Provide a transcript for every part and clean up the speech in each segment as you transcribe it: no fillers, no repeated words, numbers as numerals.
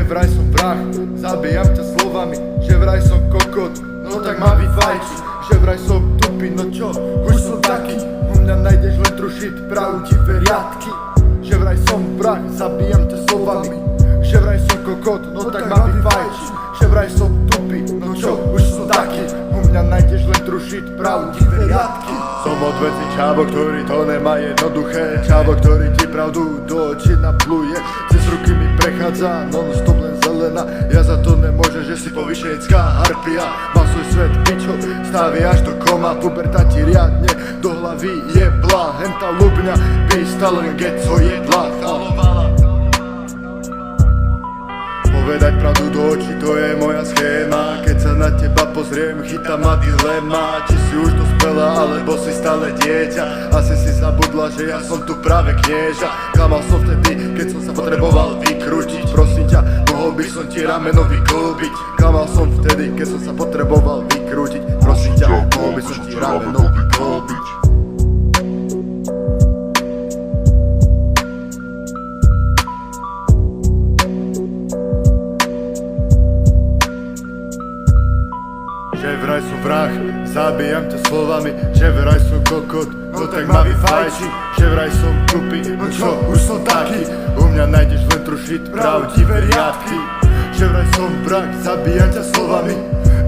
vraj som vrah, zabijam ťa slovami, že vraj som kokot, no tak ma vyfajči. Že vraj som tupý, no čo, už som taký, u mňa najdeš len trušiť pravdivé riadky. Že vraj som vrah, zabijam ťa slovami, že vraj som kokot, no tak ma vyfajči. Že vraj som tupý, no čo, už som taký, u mňa najdeš len trušiť pravdivé riadky. Som odvetný čávo, ktorý to nemá jednoduché, čávo, ktorý ti pravdu do očí napluje. Cez ruky mi prechádza non-stop len zelená, ja za to nemôžem, že si povyšenecká harpia. Mám svoj svet, pičo, staviaš do koma, puberta ti riadne do hlavy jebla. Henta ľubňa, písta len geco jedla. Povedať pravdu do očí, to je moja schéma. Keď sa na teba pozriem, chytá ma dilema. Či si už dospelá, alebo si stále dieťa. Asi si zabudla, že ja som tu práve knieža. Klamal som vtedy, keď som sa potreboval vykrútiť. Prosím ťa, mohol by som ti rameno vyklbiť. Klamal som vtedy, keď som sa potreboval vykrútiť. Prosím ťa, mohol by som ti rameno vyklbiť. Že vraj som vrah, zabijam ťa slovami, že vraj som kokot, no tak ma vyfajči. Že vraj som tupý, no čo, už som taký, u mňa najdeš len trušiť pravdivé riadky. Že vraj som vrah, zabijam ťa slovami,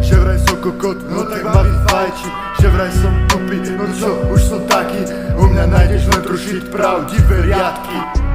že vraj som kokot, no tak ma vyfajči. Že vraj som tupý, no čo, už som taký, u mňa najdeš len trušiť pravdivé riadky.